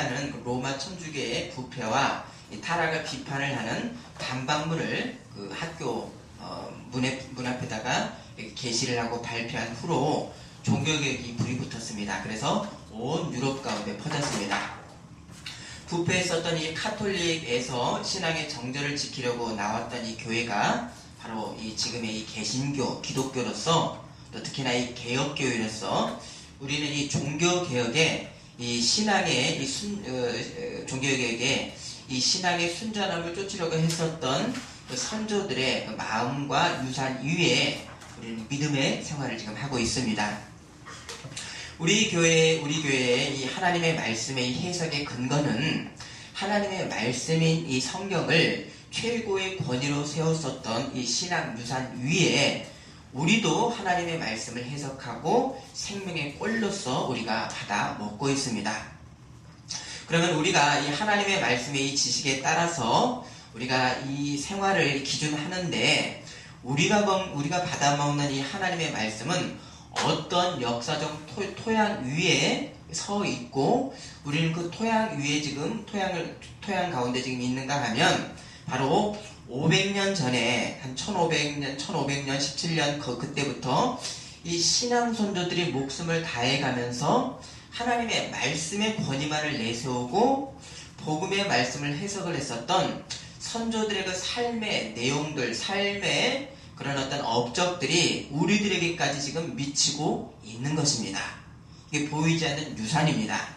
하는 로마 천주교의 부패와 타락을 비판을 하는 반박문을 그 학교 문 앞에다가 게시를 하고 발표한 후로 종교개혁이 불이 붙었습니다. 그래서 온 유럽 가운데 퍼졌습니다. 부패했었던 이 카톨릭에서 신앙의 정절을 지키려고 나왔던 이 교회가 바로 이 지금의 이 개신교, 기독교로서 또 특히나 이 개혁교회로서 우리는 이 종교개혁에 이 신앙의 종교개혁에 이 신앙의 순전함을 쫓으려고 했었던 그 선조들의 그 마음과 유산 위에 우리는 믿음의 생활을 지금 하고 있습니다. 우리 교회의 이 하나님의 말씀의 이 해석의 근거는 하나님의 말씀인 이 성경을 최고의 권위로 세웠었던 이 신앙 유산 위에 우리도 하나님의 말씀을 해석하고 생명의 꼴로서 우리가 받아 먹고 있습니다. 그러면 우리가 이 하나님의 말씀의 이 지식에 따라서 우리가 이 생활을 기준하는데 우리가 받아 먹는 이 하나님의 말씀은 어떤 역사적 토양 위에 서 있고 우리는 그 토양 위에 지금 토양 가운데 지금 있는가 하면 바로 500년 전에 한 1500년 17년 그때부터 이 신앙 선조들이 목숨을 다해가면서 하나님의 말씀의 권위만을 내세우고 복음의 말씀을 해석을 했었던 선조들의 그 삶의 내용들, 삶의 그런 어떤 업적들이 우리들에게까지 지금 미치고 있는 것입니다. 이게 보이지 않는 유산입니다.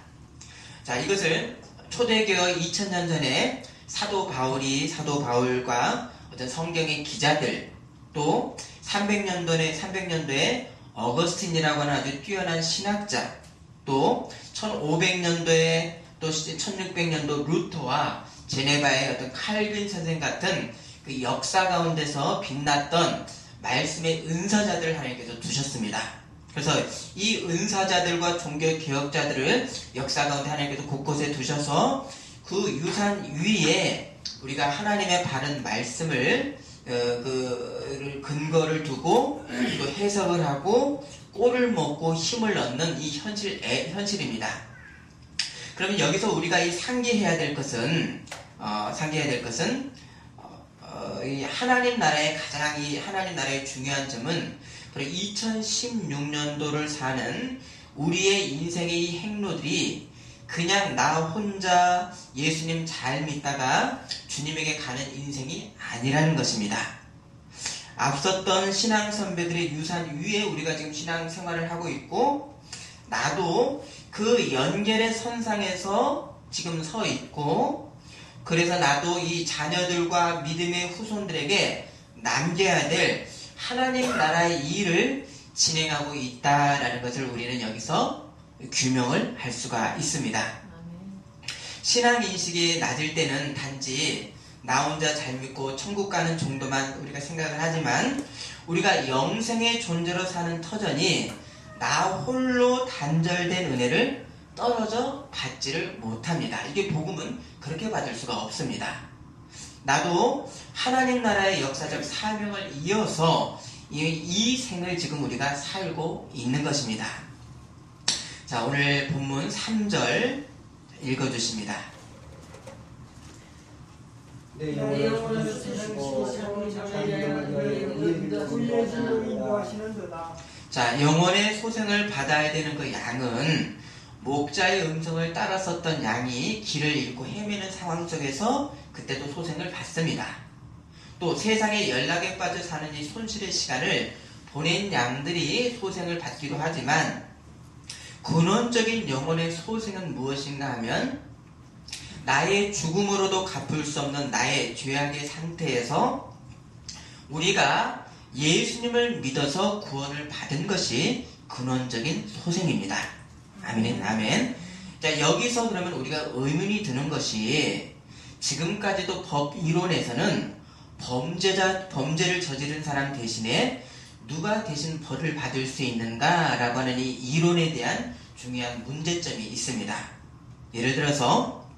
자, 이것을 초대교회 2000년 전에 사도 바울과 어떤 성경의 기자들 또 300년도에 어거스틴이라고 하는 아주 뛰어난 신학자 또 1500년도에 또 1600년도 루터와 제네바의 어떤 칼빈 선생 같은 그 역사 가운데서 빛났던 말씀의 은사자들을 하나님께서 두셨습니다. 그래서 이 은사자들과 종교개혁자들을 역사 가운데 하나님께서 곳곳에 두셔서 그 유산 위에 우리가 하나님의 바른 말씀을 근거를 두고 또 해석을 하고 꼴을 먹고 힘을 얻는 이 현실입니다. 그러면 여기서 우리가 이 상기해야 될 것은 이 하나님 나라의 하나님 나라의 중요한 점은 바로 2016년도를 사는 우리의 인생의 이 행로들이 그냥 나 혼자 예수님 잘 믿다가 주님에게 가는 인생이 아니라는 것입니다. 앞섰던 신앙 선배들의 유산 위에 우리가 지금 신앙 생활을 하고 있고 나도 그 연결의 선상에서 지금 서 있고 그래서 나도 이 자녀들과 믿음의 후손들에게 남겨야 될 하나님 나라의 일을 진행하고 있다라는 것을 우리는 여기서 규명을 할 수가 있습니다. 신앙 인식이 낮을 때는 단지 나 혼자 잘 믿고 천국 가는 정도만 우리가 생각을 하지만 우리가 영생의 존재로 사는 터전이 나 홀로 단절된 은혜를 떨어져 받지를 못합니다. 이게 복음은 그렇게 받을 수가 없습니다. 나도 하나님 나라의 역사적 사명을 이어서 이 생을 지금 우리가 살고 있는 것입니다. 자, 오늘 본문 3절 읽어주십니다. 내 영혼을 쓰시고 자, 영혼의 소생을 받아야 되는 그 양은 목자의 음성을 따랐었던 양이 길을 잃고 헤매는 상황 속에서 그때도 소생을 받습니다. 또 세상에 연락에 빠져 사는 이 손실의 시간을 보낸 양들이 소생을 받기도 하지만 근원적인 영혼의 소생은 무엇인가 하면 나의 죽음으로도 갚을 수 없는 나의 죄악의 상태에서 우리가 예수님을 믿어서 구원을 받은 것이 근원적인 소생입니다. 아멘, 아멘. 자, 여기서 그러면 우리가 의문이 드는 것이 지금까지도 법 이론에서는 범죄를 저지른 사람 대신에 누가 대신 벌을 받을 수 있는가라고 하는 이 이론에 대한 중요한 문제점이 있습니다. 예를 들어서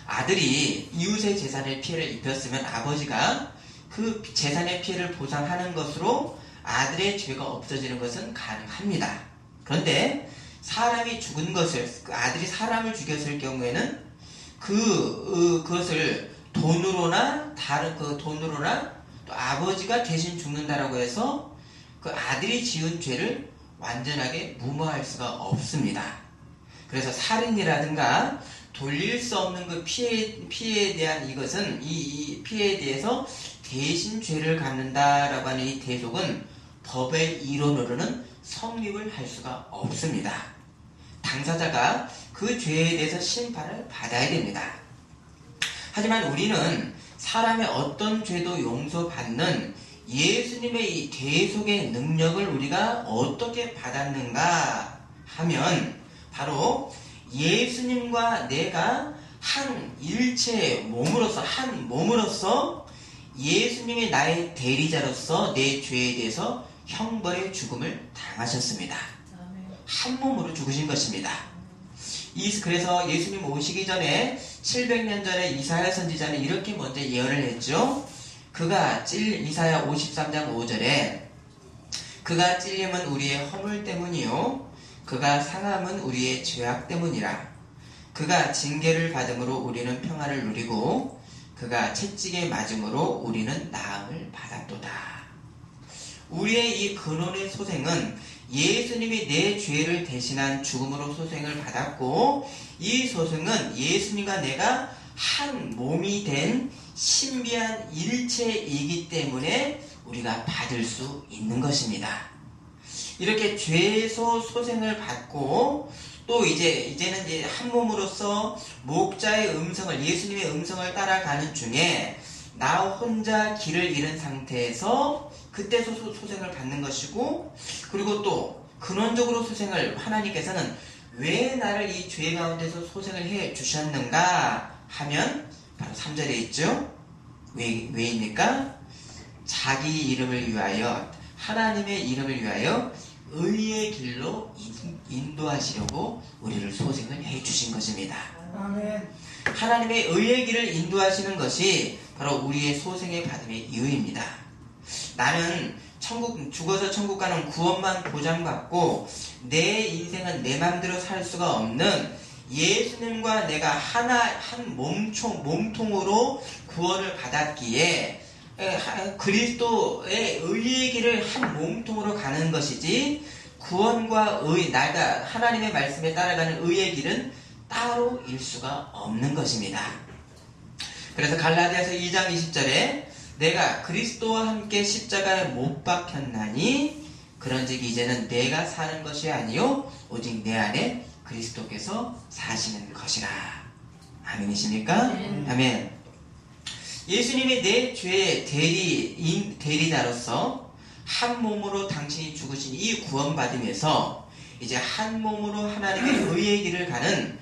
아들이 이웃의 재산의 피해를 입혔으면 아버지가 그 재산의 피해를 보상하는 것으로 아들의 죄가 없어지는 것은 가능합니다. 그런데 사람이 죽은 것을, 그 아들이 사람을 죽였을 경우에는 그것을 돈으로나 또 아버지가 대신 죽는다라고 해서 그 아들이 지은 죄를 완전하게 무마할 수가 없습니다. 그래서 살인이라든가 돌릴 수 없는 그 피해에 대한 이것은 이 피해에 대해서 대신 죄를 갚는다라고 하는 이 대속은 법의 이론으로는 성립을 할 수가 없습니다. 당사자가 그 죄에 대해서 심판을 받아야 됩니다. 하지만 우리는 사람의 어떤 죄도 용서받는 예수님의 이 대속의 능력을 우리가 어떻게 받았는가 하면 바로 예수님과 내가 한 일체의 한 몸으로서 예수님이 나의 대리자로서 내 죄에 대해서 형벌의 죽음을 당하셨습니다. 한 몸으로 죽으신 것입니다. 그래서 예수님 오시기 전에 700년 전에 이사야 선지자는 이렇게 먼저 예언을 했죠. 이사야 53장 5절에 그가 찔림은 우리의 허물 때문이요 그가 상함은 우리의 죄악 때문이라. 그가 징계를 받음으로 우리는 평화를 누리고 그가 채찍에 맞음으로 우리는 나음을 받았도다. 우리의 이 근원의 소생은 예수님이 내 죄를 대신한 죽음으로 소생을 받았고, 이 소생은 예수님과 내가 한 몸이 된 신비한 일체이기 때문에 우리가 받을 수 있는 것입니다. 이렇게 죄에서 소생을 받고 또 이제는 이제 한 몸으로서 목자의 음성을, 예수님의 음성을 따라가는 중에 나 혼자 길을 잃은 상태에서 그때 소생을 받는 것이고, 그리고 또 근원적으로 소생을 하나님께서는 왜 나를 이 죄 가운데서 소생을 해 주셨는가 하면 바로 3절에 있죠. 왜입니까? 자기 이름을 위하여, 하나님의 이름을 위하여 의의 길로 인도하시려고 우리를 소생을 해 주신 것입니다. 아멘. 하나님의 의의 길을 인도하시는 것이 바로 우리의 소생의 받음의 이유입니다. 나는 죽어서 천국 가는 구원만 보장받고 내 인생은 내 맘대로 살 수가 없는 예수님과 내가 한 몸통으로 구원을 받았기에 그리스도의 의의 길을 한 몸통으로 가는 것이지, 구원과 나가 하나님의 말씀에 따라가는 의의 길은 따로 일 수가 없는 것입니다. 그래서 갈라디아서 2장 20절에 내가 그리스도와 함께 십자가에 못 박혔나니 그런즉 이제는 내가 사는 것이 아니요 오직 내 안에 그리스도께서 사시는 것이라. 아멘이십니까? 아멘. 예수님이 내 죄의 대리자로서 한 몸으로 당신이 죽으신 이 구원받음에서 이제 한 몸으로 하나님의 의의 길을 가는,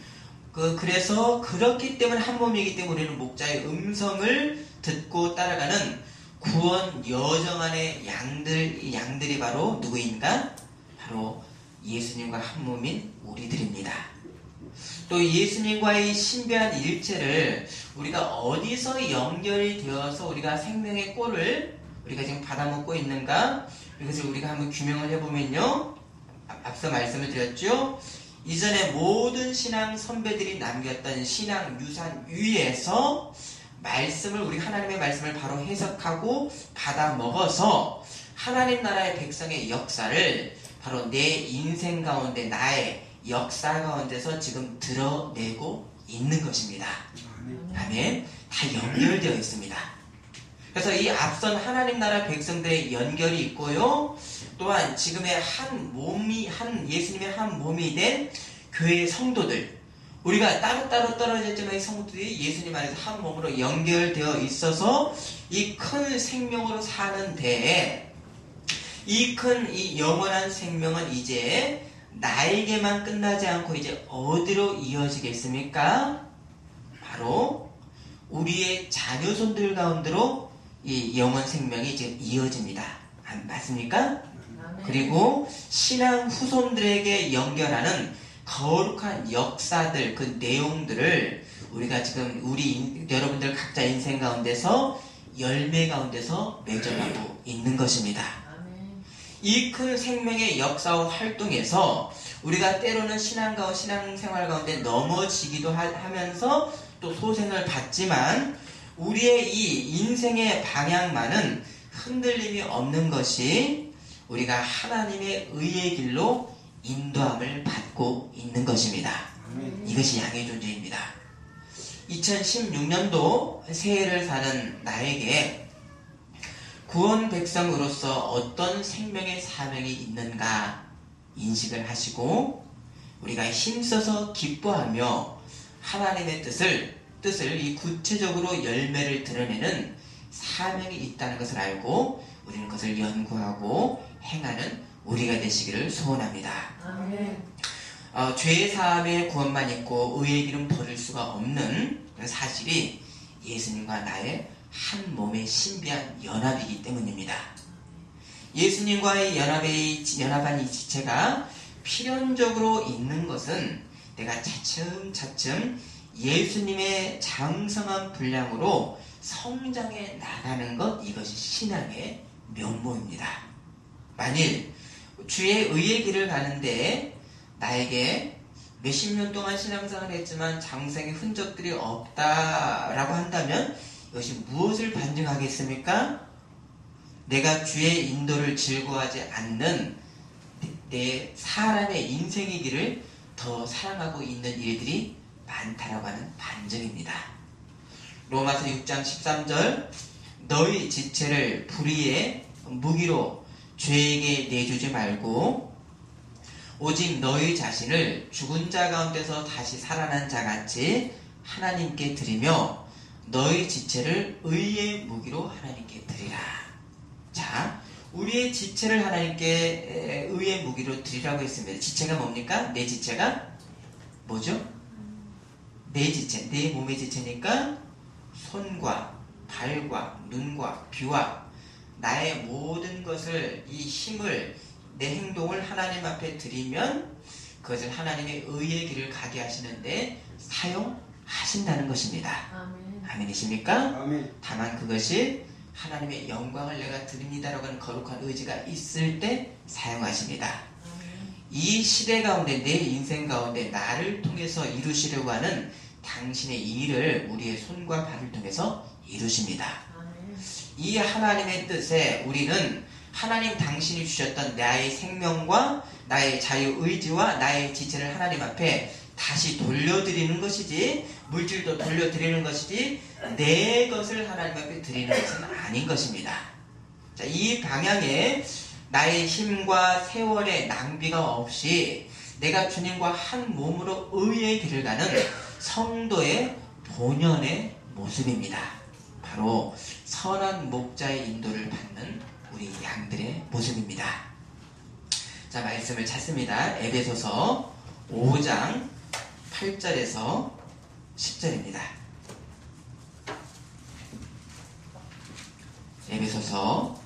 그래서 그렇기 때문에 한 몸이기 때문에 우리는 목자의 음성을 듣고 따라가는 구원 여정 안의 양들이 바로 누구인가? 바로 예수님과 한 몸인 우리들입니다. 또 예수님과의 신비한 일체를 우리가 어디서 연결이 되어서 우리가 생명의 꼴을 우리가 지금 받아먹고 있는가? 이것을 우리가 한번 규명을 해보면요, 앞서 말씀을 드렸죠. 이전에 모든 신앙 선배들이 남겼던 신앙 유산 위에서 우리 하나님의 말씀을 바로 해석하고 받아 먹어서 하나님 나라의 백성의 역사를 바로 내 인생 가운데, 나의 역사 가운데서 지금 드러내고 있는 것입니다. 아멘. 다 연결되어 있습니다. 그래서 이 앞선 하나님 나라 백성들의 연결이 있고요, 또한 지금의 예수님의 한 몸이 된 교회의 성도들, 우리가 따로따로 떨어졌지만 이 성도들이 예수님 안에서 한 몸으로 연결되어 있어서 이 큰 생명으로 사는 데에, 이 영원한 생명은 이제 나에게만 끝나지 않고 이제 어디로 이어지겠습니까? 바로 우리의 자녀손들 가운데로 이 영원 생명이 이제 이어집니다. 맞습니까? 그리고 신앙 후손들에게 연결하는 거룩한 역사들, 그 내용들을 우리가 지금 여러분들 각자 인생 가운데서 열매 가운데서 맺어가고 있는 것입니다. 이 큰 생명의 역사와 활동에서 우리가 때로는 신앙생활 가운데 넘어지기도 하면서 또 소생을 받지만 우리의 이 인생의 방향만은 흔들림이 없는 것이 우리가 하나님의 의의 길로 인도함을 받고 있는 것입니다. 이것이 양의 존재입니다. 2016년도 새해를 사는 나에게 구원 백성으로서 어떤 생명의 사명이 있는가 인식을 하시고 우리가 힘써서 기뻐하며 하나님의 뜻을 이 구체적으로 열매를 드러내는 사명이 있다는 것을 알고 우리는 그것을 연구하고 행하는 우리가 되시기를 소원합니다. 죄의 사함의 구원만 있고 의의 길은 버릴 수가 없는 사실이 예수님과 나의 한 몸의 신비한 연합이기 때문입니다. 예수님과의 연합한 이 지체가 필연적으로 있는 것은 내가 차츰차츰 예수님의 장성한 분량으로 성장해 나가는 것, 이것이 신앙의 면모입니다. 만일 주의 의의 길을 가는데 나에게 몇십 년 동안 신앙생활을 했지만 장성의 흔적들이 없다라고 한다면 이것이 무엇을 반증하겠습니까? 내가 주의 인도를 즐거워하지 않는 내 사람의 인생의 길을 더 사랑하고 있는 일들이 많다라고 하는 반증입니다. 로마서 6장 13절 너희 지체를 불의의 무기로 죄에게 내주지 말고 오직 너희 자신을 죽은 자 가운데서 다시 살아난 자같이 하나님께 드리며 너희 지체를 의의 무기로 하나님께 드리라. 자, 우리의 지체를 하나님께 의의 무기로 드리라고 했습니다. 지체가 뭡니까? 내 지체가 뭐죠? 내 지체, 내 몸의 지체니까 손과 발과 눈과 귀와 나의 모든 것을, 이 힘을, 내 행동을 하나님 앞에 드리면 그것을 하나님의 의의 길을 가게 하시는데 사용하신다는 것입니다. 아멘이십니까? 아멘. 다만 그것이 하나님의 영광을 내가 드립니다라고 하는 거룩한 의지가 있을 때 사용하십니다. 이 시대 가운데, 내 인생 가운데 나를 통해서 이루시려고 하는 당신의 일을 우리의 손과 발을 통해서 이루십니다. 이 하나님의 뜻에 우리는 하나님 당신이 주셨던 나의 생명과 나의 자유의지와 나의 지체를 하나님 앞에 다시 돌려드리는 것이지, 물질도 돌려드리는 것이지 내 것을 하나님 앞에 드리는 것은 아닌 것입니다. 자, 이 방향에 나의 힘과 세월의 낭비가 없이 내가 주님과 한 몸으로 의의 길을 가는 성도의 본연의 모습입니다. 바로 선한 목자의 인도를 받는 우리 양들의 모습입니다. 자, 말씀을 찾습니다. 에베소서 5장 8절에서 10절입니다. 에베소서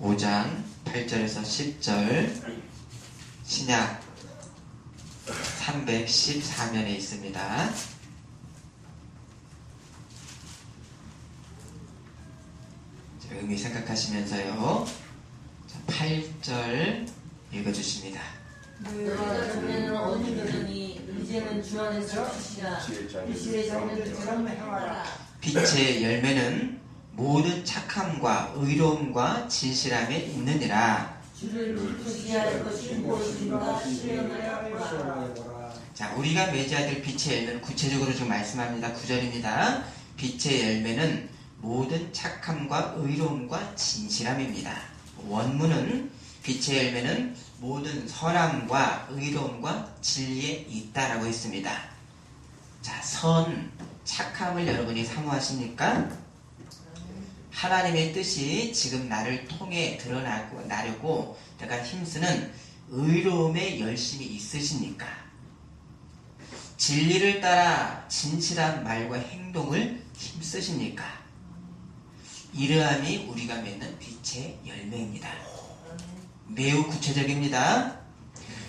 5장 8절에서 10절 신약 314면에 있습니다. 의미 생각하시면서요. 8절 읽어주십니다. 너희가 전에는 어디든지 이제는 주 안에서 주시라. 빛의 장면처럼 행하라. 빛의 열매는 모든 착함과 의로움과 진실함에 있느니라. 주를 기쁘시게 할 것이 무엇인가 실행을 하라. 자, 우리가 맺어야 될 빛의 열매는 구체적으로 좀 말씀합니다. 9절입니다. 빛의 열매는 모든 착함과 의로움과 진실함입니다. 원문은 빛의 열매는 모든 선함과 의로움과 진리에 있다라고 했습니다. 자, 착함을 여러분이 사모하십니까? 하나님의 뜻이 지금 나를 통해 드러나려고 내가 힘쓰는 의로움에 열심히 있으십니까? 진리를 따라 진실한 말과 행동을 힘쓰십니까? 이러함이 우리가 맺는 빛의 열매입니다. 매우 구체적입니다.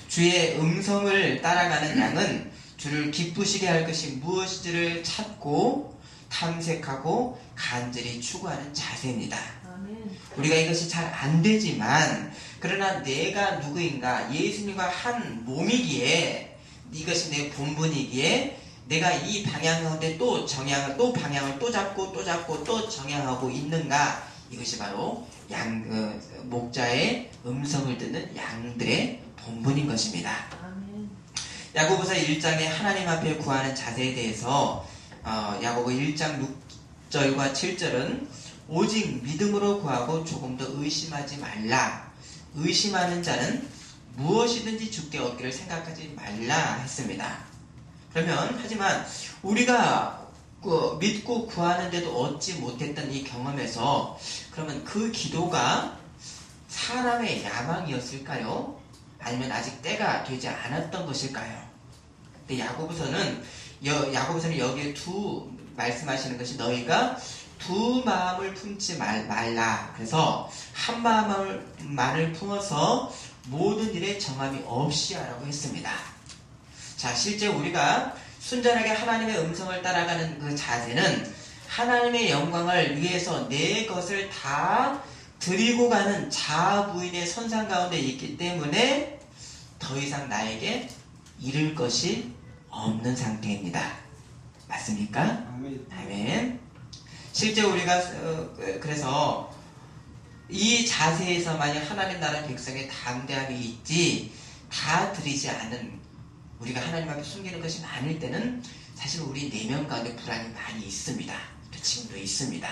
주의 음성을 따라가는 양은 주를 기쁘시게 할 것이 무엇인지를 찾고 탐색하고 간절히 추구하는 자세입니다. 아멘. 우리가 이것이 잘 안 되지만 그러나 내가 누구인가 예수님과 한 몸이기에 이것이 내 본분이기에 내가 이 방향 가운데 또 방향을 또 잡고 또 정향하고 있는가, 이것이 바로 목자의 음성을 듣는 양들의 본분인 것입니다. 아멘. 야고보서 1장에 하나님 앞에 구하는 자세에 대해서 야고보 1장 6절과 7절은 오직 믿음으로 구하고 조금 더 의심하지 말라. 의심하는 자는 무엇이든지 주께 얻기를 생각하지 말라 했습니다. 하지만 우리가 믿고 구하는데도 얻지 못했던 이 경험에서 그러면 그 기도가 사람의 야망이었을까요? 아니면 아직 때가 되지 않았던 것일까요? 근데 야고보서는 여기에 말씀하시는 것이 너희가 두 마음을 품지 말라. 그래서 한 마음만을 품어서 모든 일에 정함이 없이 하라고 했습니다. 자, 실제 우리가 순전하게 하나님의 음성을 따라가는 그 자세는 하나님의 영광을 위해서 내 것을 다 드리고 가는 자아 부인의 선상 가운데 있기 때문에 더 이상 나에게 잃을 것이 없는 상태입니다. 맞습니까? 아멘. 아멘. 실제 우리가 그래서 이 자세에서 만약 하나님 나라 백성의 담대함이 있지 다 드리지 않은 우리가 하나님 앞에 숨기는 것이 많을 때는 사실 우리 내면 가운데 불안이 많이 있습니다. 또 지금도 있습니다.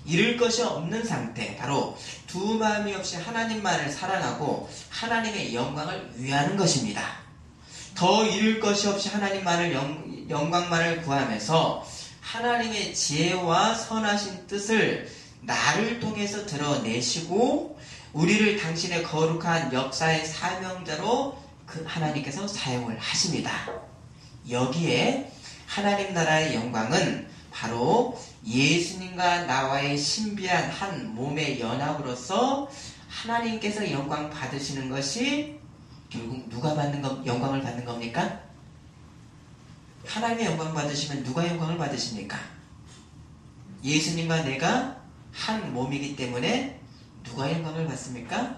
잃을 것이 없는 상태, 바로 두 마음이 없이 하나님만을 사랑하고 하나님의 영광을 위하는 것입니다. 더 잃을 것이 없이 하나님만을 영광만을 구하면서 하나님의 지혜와 선하신 뜻을 나를 통해서 드러내시고 우리를 당신의 거룩한 역사의 사명자로 하나님께서 사용을 하십니다. 여기에 하나님 나라의 영광은 바로 예수님과 나와의 신비한 한 몸의 연합으로서 하나님께서 영광 받으시는 것이 결국 누가 영광을 받는 겁니까? 하나님의 영광 받으시면 누가 영광을 받으십니까? 예수님과 내가 한 몸이기 때문에 누가 영광을 받습니까?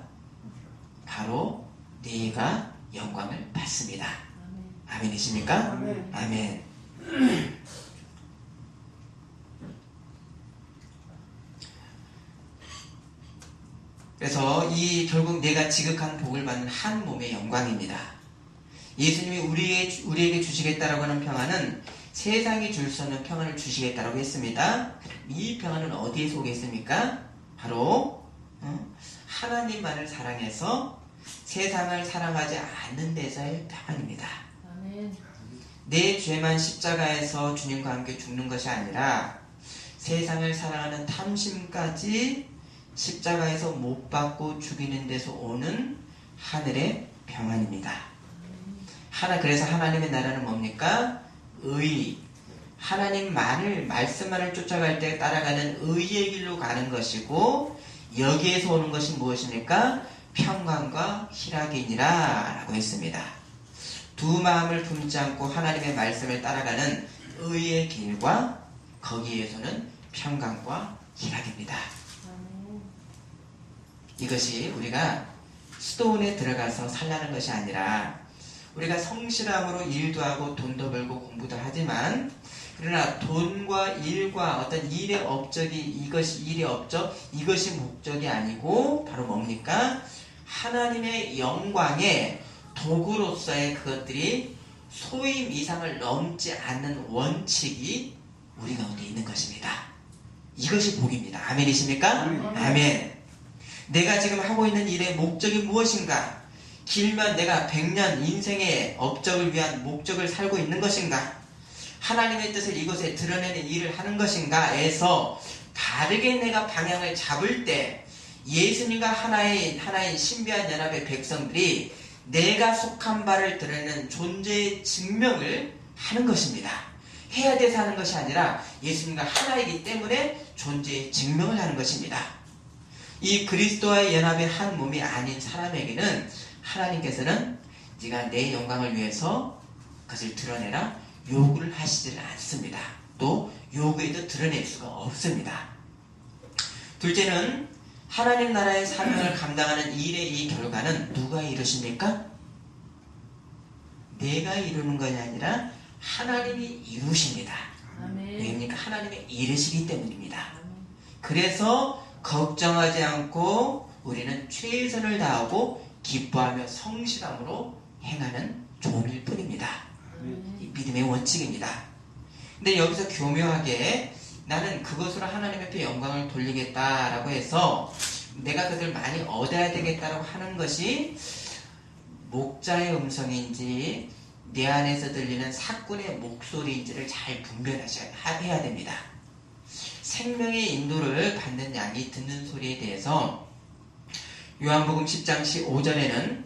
바로 내가 영광을 받습니다. 아멘이십니까? 아멘. 아멘. 그래서 결국 내가 지극한 복을 받는 한 몸의 영광입니다. 예수님이 우리에게 주시겠다라고 하는 평안은 세상이 줄 수 없는 평안을 주시겠다라고 했습니다. 이 평안은 어디에서 오겠습니까? 바로 하나님만을 사랑해서 세상을 사랑하지 않는 데서의 평안입니다. 아멘. 내 죄만 십자가에서 주님과 함께 죽는 것이 아니라 세상을 사랑하는 탐심까지 십자가에서 못 박고 죽이는 데서 오는 하늘의 평안입니다. 그래서 하나님의 나라는 뭡니까? 의. 하나님만을, 말씀만을 쫓아갈 때 따라가는 의의 길로 가는 것이고, 여기에서 오는 것이 무엇입니까? 평강과 희락이니라 라고 했습니다. 두 마음을 품지 않고 하나님의 말씀을 따라가는 의의 길과 거기에서는 평강과 희락입니다. 이것이 우리가 수도원에 들어가서 살라는 것이 아니라 우리가 성실함으로 일도 하고 돈도 벌고 공부도 하지만 그러나 돈과 일과 어떤 일의 업적이 일의 업적, 이것이 목적이 아니고 바로 뭡니까? 하나님의 영광의 도구로서의 그것들이 소임 이상을 넘지 않는 원칙이 우리 가운데 있는 것입니다. 이것이 복입니다. 아멘이십니까? 아멘. 내가 지금 하고 있는 일의 목적이 무엇인가? 길면 내가 100년 인생의 업적을 위한 목적을 살고 있는 것인가? 하나님의 뜻을 이곳에 드러내는 일을 하는 것인가에서 다르게 내가 방향을 잡을 때 예수님과 하나인 신비한 연합의 백성들이 내가 속한 바를 드러내는 존재의 증명을 하는 것입니다. 해야 돼서 하는 것이 아니라 예수님과 하나이기 때문에 존재의 증명을 하는 것입니다. 이 그리스도와의 연합의 한 몸이 아닌 사람에게는 하나님께서는 네가 내 영광을 위해서 그것을 드러내라 요구를 하시지는 않습니다. 또 요구에도 드러낼 수가 없습니다. 둘째는 하나님 나라의 사명을 감당하는 일의 이 결과는 누가 이루십니까? 내가 이루는 것이 아니라 하나님이 이루십니다. 왜입니까? 하나님이 이루시기 때문입니다. 그래서 걱정하지 않고 우리는 최선을 다하고 기뻐하며 성실함으로 행하는 종일 뿐입니다. 이 믿음의 원칙입니다. 근데 여기서 교묘하게 나는 그것으로 하나님 앞에 영광을 돌리겠다라고 해서 내가 그들 많이 얻어야 되겠다라고 하는 것이 목자의 음성인지 내 안에서 들리는 사꾼의 목소리인지를 잘 분별해야 됩니다. 생명의 인도를 받는 양이 듣는 소리에 대해서 요한복음 10장 15절에는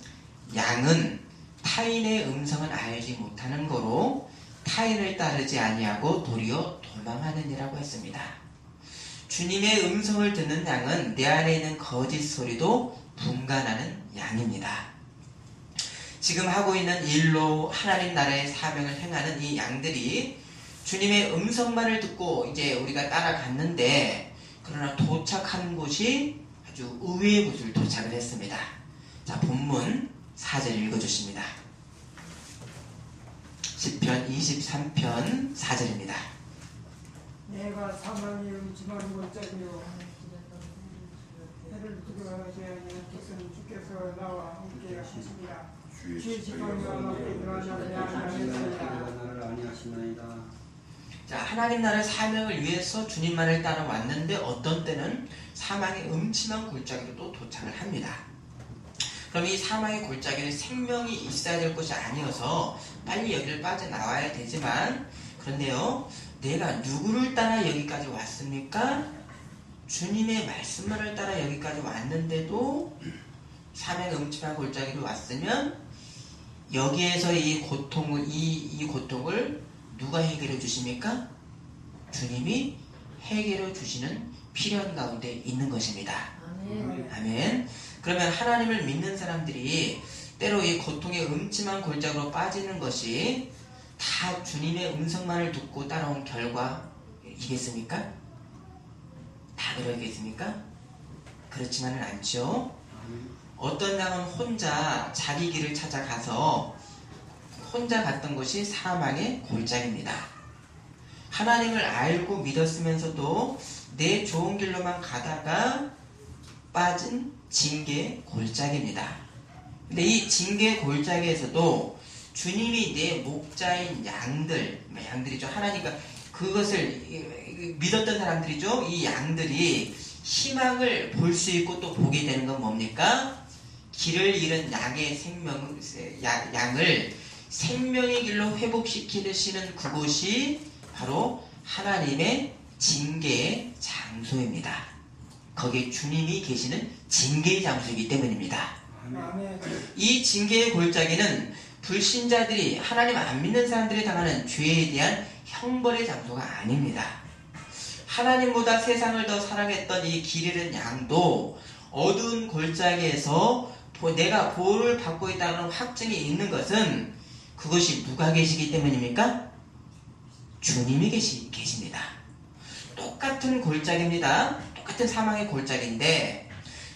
양은 타인의 음성은 알지 못하는 거로 타인을 따르지 아니하고 도리어 도망하느니라고 했습니다. 주님의 음성을 듣는 양은 내 안에 있는 거짓 소리도 분간하는 양입니다. 지금 하고 있는 일로 하나님 나라의 사명을 행하는 이 양들이 주님의 음성만을 듣고 이제 우리가 따라갔는데 그러나 도착한 곳이 아주 의외의 곳을 도착을 했습니다. 자, 본문 4절 읽어주십니다. 시편 23편 4절입니다. 내가 사망의 음침한 골짜기요 해를 두려워하지 아니하겠으니 주께서 나와 함께 하시니라. 주의 지팡이와 막대기와 나를 아니하시나이다. 자, 하나님 나라의 사명을 위해서 주님만을 따라왔는데 어떤 때는 사망의 음침한 골짜기로 또 도착을 합니다. 그럼 이 사망의 골짜기는 생명이 있어야 될 것이 아니어서 빨리 여기를 빠져나와야 되지만, 그런데요, 내가 누구를 따라 여기까지 왔습니까? 주님의 말씀만을 따라 여기까지 왔는데도 사망의 음침한 골짜기로 왔으면 여기에서 이 고통을 누가 해결해 주십니까? 주님이 해결해 주시는 필연 가운데 있는 것입니다. 아멘. 그러면 하나님을 믿는 사람들이 때로 이 고통의 음침한 골짜기로 빠지는 것이 다 주님의 음성만을 듣고 따라온 결과이겠습니까? 다 그러겠습니까? 그렇지만은 않죠. 어떤 양은 혼자 자기 길을 찾아가서 혼자 갔던 것이 사망의 골짜기입니다. 하나님을 알고 믿었으면서도 내 좋은 길로만 가다가 빠진 징계의 골짜기입니다. 근데 이 징계의 골짜기에서도 주님이 내 목자인 양들이죠. 하나님과 그것을 믿었던 사람들이죠. 이 양들이 희망을 볼 수 있고 또 보게 되는 건 뭡니까? 길을 잃은 양을 생명의 길로 회복시키시는 그곳이 바로 하나님의 징계의 장소입니다. 거기에 주님이 계시는 징계의 장소이기 때문입니다. 이 징계의 골짜기는 불신자들이 하나님 안 믿는 사람들이 당하는 죄에 대한 형벌의 장소가 아닙니다. 하나님보다 세상을 더 사랑했던 이 길 잃은 양도 어두운 골짜기에서 내가 보호를 받고 있다는 확증이 있는 것은 그것이 누가 계시기 때문입니까? 주님이 계십니다. 똑같은 골짜기입니다. 똑같은 사망의 골짜기인데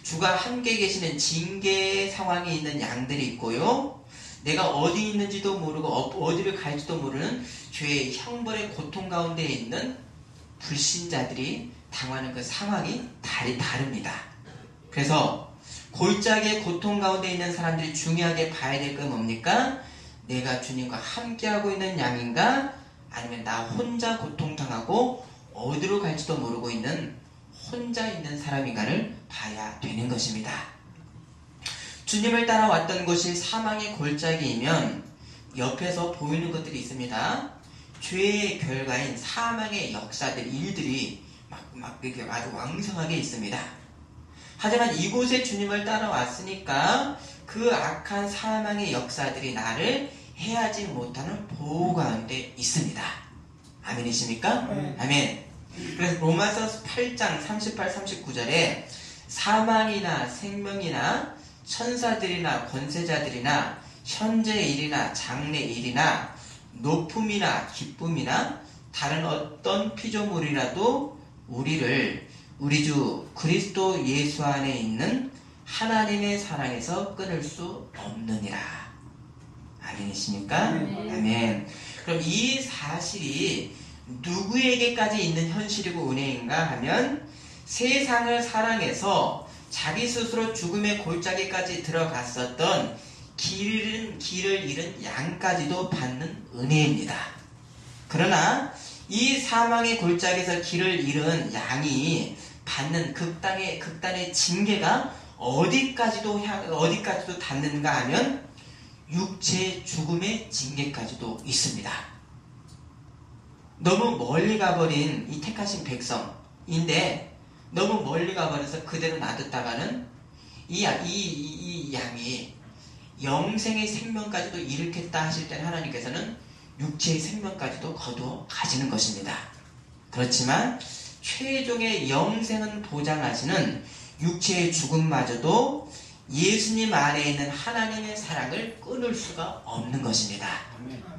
주가 함께 계시는 징계의 상황이 있는 양들이 있고요. 내가 어디 있는지도 모르고 어디를 갈지도 모르는 죄의 형벌의 고통 가운데 있는 불신자들이 당하는 그 상황이 다릅니다. 그래서 골짜기의 고통 가운데 있는 사람들이 중요하게 봐야 될 건 뭡니까? 내가 주님과 함께하고 있는 양인가? 아니면 나 혼자 고통당하고 어디로 갈지도 모르고 있는 혼자 있는 사람인가를 봐야 되는 것입니다. 주님을 따라왔던 곳이 사망의 골짜기이면 옆에서 보이는 것들이 있습니다. 죄의 결과인 사망의 역사들, 일들이 이렇게 아주 왕성하게 있습니다. 하지만 이곳에 주님을 따라왔으니까 그 악한 사망의 역사들이 나를 해하지 못하는 보호 가운데 있습니다. 아멘이십니까? 아멘. 그래서 로마서 8장 38, 39절에 사망이나 생명이나 천사들이나 권세자들이나 현재 일이나 장래 일이나 높음이나 기쁨이나 다른 어떤 피조물이라도 우리를 우리 주 그리스도 예수 안에 있는 하나님의 사랑에서 끊을 수 없느니라. 아멘이십니까? 아멘. 그럼 이 사실이 누구에게까지 있는 현실이고 은혜인가 하면 세상을 사랑해서 자기 스스로 죽음의 골짜기까지 들어갔었던 길을 잃은 양까지도 받는 은혜입니다. 그러나 이 사망의 골짜기에서 길을 잃은 양이 받는 극단의 징계가 어디까지도 닿는가 하면 육체의 죽음의 징계까지도 있습니다. 너무 멀리 가버린 이 택하신 백성인데 너무 멀리 가버려서 그대로 놔뒀다가는 이 양이 영생의 생명까지도 일으켰다 하실 때는 하나님께서는 육체의 생명까지도 거두어 가지는 것입니다. 그렇지만 최종의 영생은 보장하시는 육체의 죽음마저도 예수님 안에 있는 하나님의 사랑을 끊을 수가 없는 것입니다.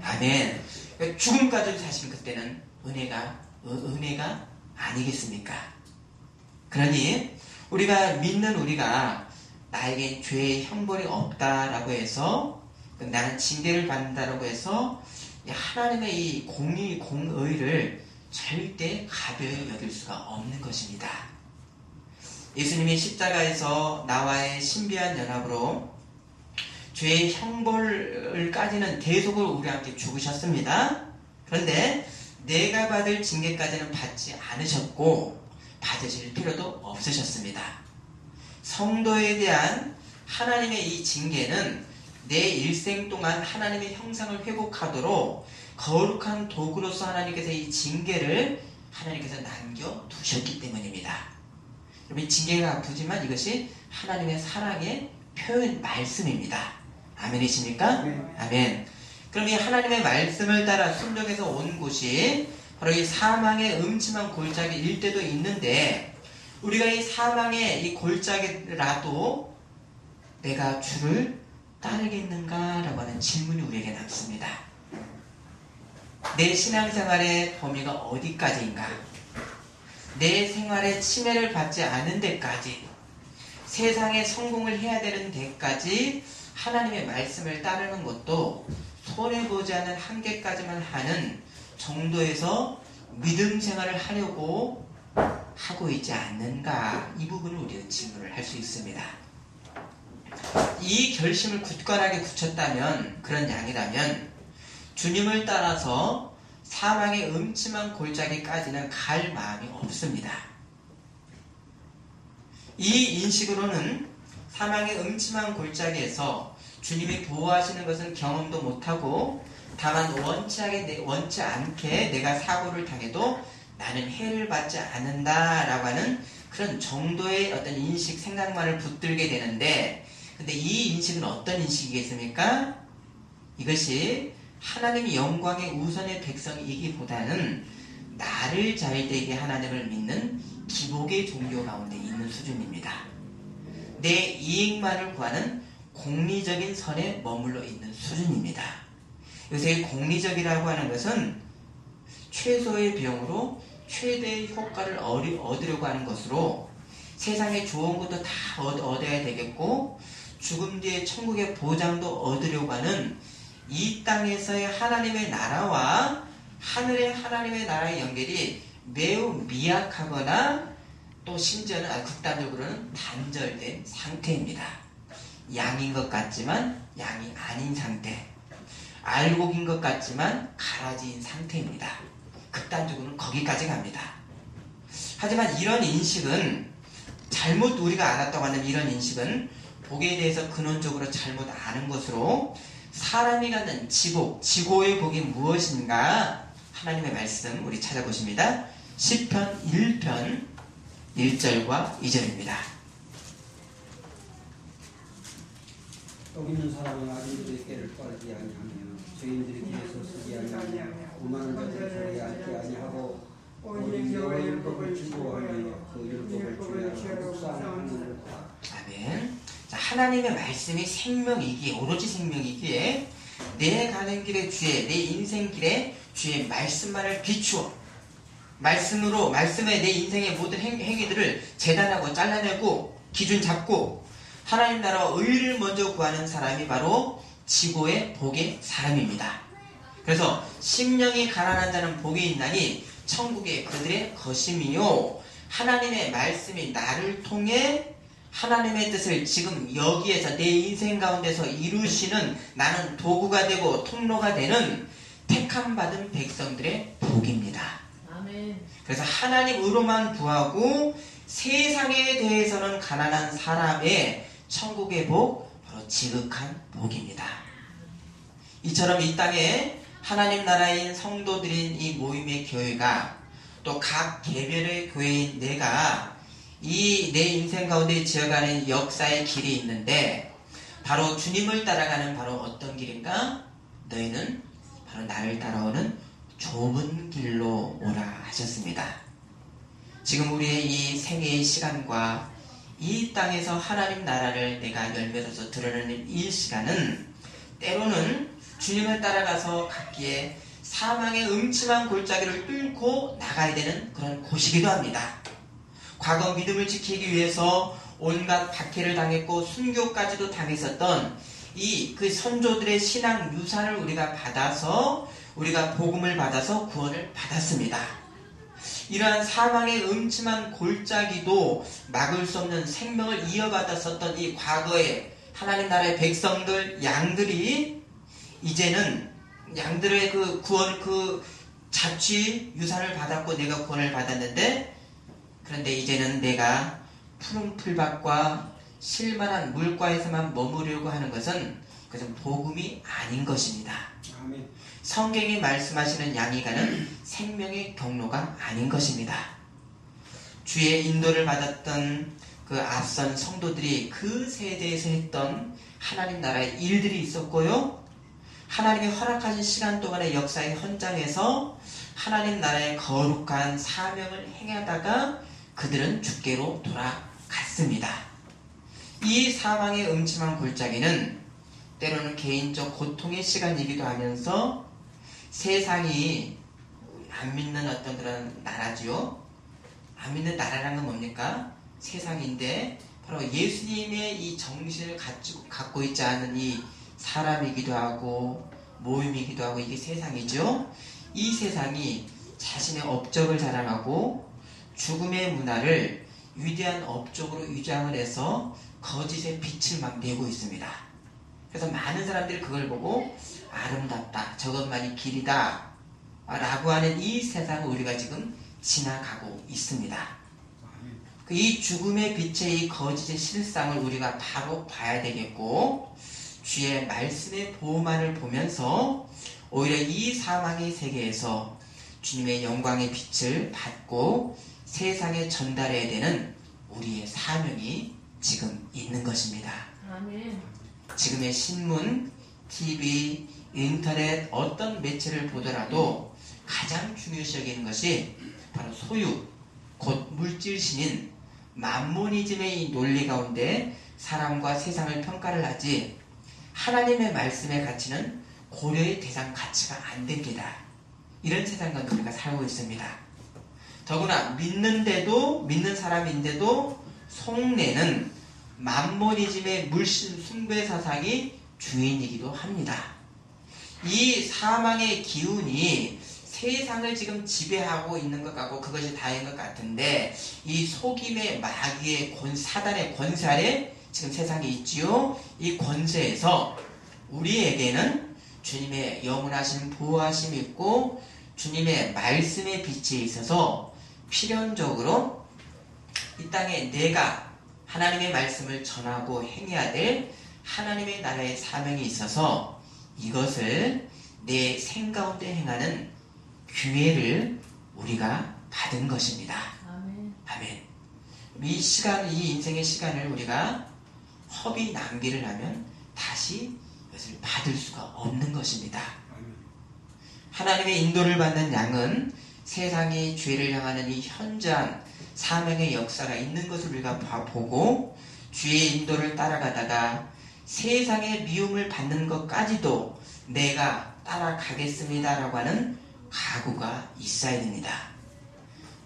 아멘. 죽음까지 사실 그때는 은혜가 아니겠습니까? 그러니 우리가 믿는 우리가 나에게 죄의 형벌이 없다라고 해서 나는 징계를 받는다라고 해서 하나님의 이 공의를 절대 가벼이 여길 수가 없는 것입니다. 예수님이 십자가에서 나와의 신비한 연합으로 죄의 형벌까지는 대속으로 우리와 함께 죽으셨습니다. 그런데 내가 받을 징계까지는 받지 않으셨고 받으실 필요도 없으셨습니다. 성도에 대한 하나님의 이 징계는 내 일생 동안 하나님의 형상을 회복하도록 거룩한 도구로서 하나님께서 이 징계를 하나님께서 남겨두셨기 때문입니다. 여러분, 징계가 아프지만 이것이 하나님의 사랑의 표현 말씀입니다. 아멘이십니까? 아멘. 그럼 이 하나님의 말씀을 따라 순종해서 온 곳이 바로 이 사망의 음침한 골짜기일 때도 있는데 우리가 이 사망의 이 골짜기라도 내가 주를 따르겠는가라고 하는 질문이 우리에게 남습니다. 내 신앙생활의 범위가 어디까지인가? 내 생활에 침해를 받지 않은 데까지, 세상에 성공을 해야 되는 데까지 하나님의 말씀을 따르는 것도 손해보지 않은 한계까지만 하는 정도에서 믿음 생활을 하려고 하고 있지 않는가? 이 부분을 우리가 질문을 할 수 있습니다. 이 결심을 굳건하게 굳혔다면, 그런 양이라면 주님을 따라서 사망의 음침한 골짜기까지는 갈 마음이 없습니다. 이 인식으로는 사망의 음침한 골짜기에서 주님이 보호하시는 것은 경험도 못하고 다만 원치 않게 내가 사고를 당해도 나는 해를 받지 않는다라고 하는 그런 정도의 어떤 인식, 생각만을 붙들게 되는데, 근데 이 인식은 어떤 인식이겠습니까? 이것이 하나님의 영광의 우선의 백성이기보다는 나를 잘되게 하나님을 믿는 기복의 종교 가운데 있는 수준입니다. 내 이익만을 구하는 공리적인 선에 머물러 있는 수준입니다. 요새 공리적이라고 하는 것은 최소의 비용으로 최대의 효과를 얻으려고 하는 것으로 세상에 좋은 것도 다 얻어야 되겠고 죽음 뒤에 천국의 보장도 얻으려고 하는 이 땅에서의 하나님의 나라와 하늘의 하나님의 나라의 연결이 매우 미약하거나 또 심지어는 극단적으로는 단절된 상태입니다. 양인 것 같지만 양이 아닌 상태, 알곡인 것 같지만 가라지인 상태입니다. 극단적으로는 거기까지 갑니다. 하지만 이런 인식은 잘못 우리가 알았다고 하는 이런 인식은 복에 대해서 근원적으로 잘못 아는 것으로 사람이 갖는 지고의 복이 무엇인가? 하나님의 말씀 우리 찾아보십니다. 시편 1편 1절과 2절입니다. 떡 있는 사람은 아들들의 깨를 따르지 아니하며 죄인들의 길에서 서지 아니하며 오만한 자들의 자리에 앉지 아니하고 오직 여호와의 율법을 즐거워하며 그 율법을 주야로 묵상하느니라. 아멘. 자, 하나님의 말씀이 생명이기에, 오로지 생명이기에 내 가는 길에 주의, 내 인생 길에 주의 말씀만을 비추어 말씀으로, 말씀에 내 인생의 모든 행위들을 재단하고 잘라내고 기준 잡고 하나님 나라와 의를 먼저 구하는 사람이 바로 지고의 복의 사람입니다. 그래서 심령이 가난한 자는 복이 있나니 천국에 그들의 것임이요, 하나님의 말씀이 나를 통해 하나님의 뜻을 지금 여기에서 내 인생 가운데서 이루시는, 나는 도구가 되고 통로가 되는 택함 받은 백성들의 복입니다. 아멘. 그래서 하나님으로만 구하고 세상에 대해서는 가난한 사람의 천국의 복, 바로 지극한 복입니다. 이처럼 이 땅에 하나님 나라인 성도들인 이 모임의 교회가, 또 각 개별의 교회인 내가 이 내 인생 가운데 지어가는 역사의 길이 있는데, 바로 주님을 따라가는 바로 어떤 길인가? 너희는 바로 나를 따라오는 좁은 길로 오라 하셨습니다. 지금 우리의 이 생애의 시간과 이 땅에서 하나님 나라를 내가 열매로서 드러내는 이 시간은 때로는 주님을 따라가서 갔기에 사망의 음침한 골짜기를 뚫고 나가야 되는 그런 곳이기도 합니다. 과거 믿음을 지키기 위해서 온갖 박해를 당했고 순교까지도 당했었던 이 그 선조들의 신앙 유산을 우리가 받아서, 우리가 복음을 받아서 구원을 받았습니다. 이러한 사망의 음침한 골짜기도 막을 수 없는 생명을 이어받았었던 이 과거의 하나님 나라의 백성들, 양들이 이제는 양들의 그 구원, 그 자취 유산을 받았고 내가 구원을 받았는데, 그런데 이제는 내가 푸른 풀밭과 실만한 물가에서만 머무르려고 하는 것은 그것은 복음이 아닌 것입니다. 아멘. 성경이 말씀하시는 양이 가는 생명의 경로가 아닌 것입니다. 주의 인도를 받았던 그 앞선 성도들이 그 세대에서 했던 하나님 나라의 일들이 있었고요, 하나님이 허락하신 시간 동안의 역사의 현장에서 하나님 나라의 거룩한 사명을 행하다가 그들은 주께로 돌아갔습니다. 이 사망의 음침한 골짜기는 때로는 개인적 고통의 시간이기도 하면서 세상이 안 믿는 어떤 그런 나라지요. 안 믿는 나라란 건 뭡니까? 세상인데 바로 예수님의 이 정신을 갖고 있지 않은 이 사람이기도 하고 모임이기도 하고 이게 세상이죠. 이 세상이 자신의 업적을 자랑하고 죽음의 문화를 위대한 업적으로 위장을 해서 거짓의 빛을 막 내고 있습니다. 그래서 많은 사람들이 그걸 보고 아름답다, 저것만이 길이다 라고 하는 이 세상을 우리가 지금 지나가고 있습니다. 이 죽음의 빛의 이 거짓의 실상을 우리가 바로 봐야 되겠고, 주의 말씀의 보호만을 보면서 오히려 이 사망의 세계에서 주님의 영광의 빛을 받고 세상에 전달해야 되는 우리의 사명이 지금 있는 것입니다. 아멘. 지금의 신문, TV, 인터넷 어떤 매체를 보더라도 가장 중요시 여기는 것이 바로 소유, 곧 물질신인 맘모니즘의 이 논리 가운데 사람과 세상을 평가를 하지 하나님의 말씀의 가치는 고려의 대상 가치가 안 됩니다. 이런 세상 가운데 우리가 살고 있습니다. 더구나 믿는데도, 믿는 사람인데도 속내는 맘모니즘의 물신 숭배 사상이 주인이기도 합니다. 이 사망의 기운이 세상을 지금 지배하고 있는 것 같고 그것이 다인 것 같은데, 이 속임의 마귀의 사단의 권세 아래 지금 세상에 있지요. 이 권세에서 우리에게는 주님의 영원하신 보호하심이 있고 주님의 말씀의 빛에 있어서 필연적으로 이 땅에 내가 하나님의 말씀을 전하고 행해야 될 하나님의 나라의 사명이 있어서 이것을 내 생가운데 행하는 기회를 우리가 받은 것입니다. 아멘. 아멘. 이 시간, 이 인생의 시간을 우리가 허비 낭비를 하면 다시 이것을 받을 수가 없는 것입니다. 하나님의 인도를 받는 양은 세상의 죄를 향하는 이 현저한 사명의 역사가 있는 것을 우리가 보고 주의 인도를 따라가다가 세상의 미움을 받는 것까지도 내가 따라가겠습니다라고 하는 각오가 있어야 됩니다.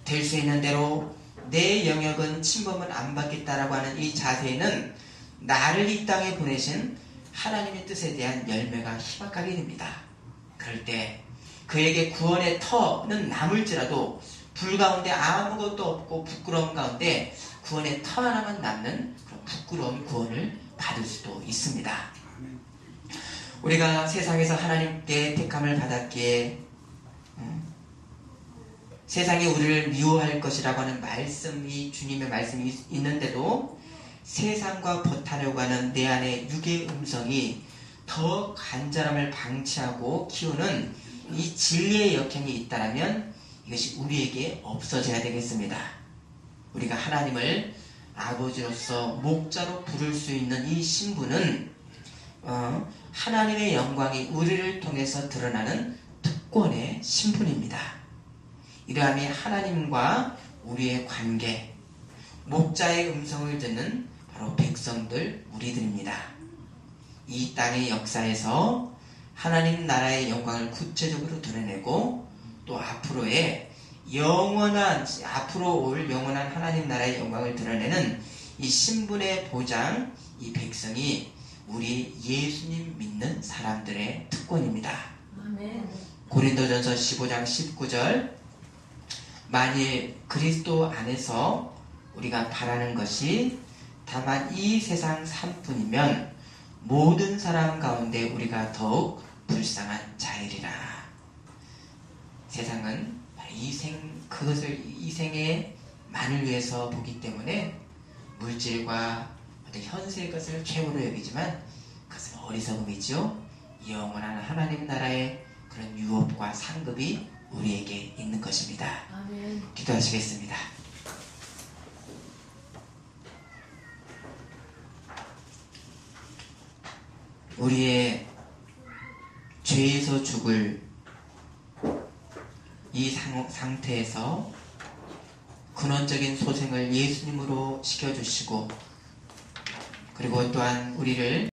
될 수 있는 대로 내 영역은 침범을 안 받겠다라고 하는 이 자세는 나를 이 땅에 보내신 하나님의 뜻에 대한 열매가 희박하게 됩니다. 그럴 때 그에게 구원의 터는 남을지라도 불 가운데 아무것도 없고 부끄러움 가운데 구원의 터 하나만 남는 그런 부끄러운 구원을 받을 수도 있습니다. 우리가 세상에서 하나님께 택함을 받았기에 세상이 우리를 미워할 것이라고 하는 말씀이 주님의 말씀이 있는데도 세상과 버타려고 하는 내 안의 육의 음성이 더 간절함을 방치하고 키우는 이 진리의 역행이 있다면 이것이 우리에게 없어져야 되겠습니다. 우리가 하나님을 아버지로서 목자로 부를 수 있는 이 신분은 하나님의 영광이 우리를 통해서 드러나는 특권의 신분입니다. 이러함이 하나님과 우리의 관계, 목자의 음성을 듣는 바로 백성들, 우리들입니다. 이 땅의 역사에서 하나님 나라의 영광을 구체적으로 드러내고 또 앞으로 올 영원한 하나님 나라의 영광을 드러내는 이 신분의 보장, 이 백성이 우리 예수님 믿는 사람들의 특권입니다. 아멘. 고린도전서 15장 19절 만일 그리스도 안에서 우리가 바라는 것이 다만 이 세상 삶뿐이면 모든 사람 가운데 우리가 더욱 불쌍한 자이리라. 세상은 그것을 이 생의 만을 위해서 보기 때문에 물질과 어떤 현세의 것을 최고로 여기지만 그것은 어리석음이죠. 영원한 하나님 나라의 그런 유업과 상급이 우리에게 있는 것입니다. 아멘. 기도하시겠습니다. 우리의 죄에서 죽을 이 상태에서 근원적인 소생을 예수님으로 시켜주시고 그리고 또한 우리를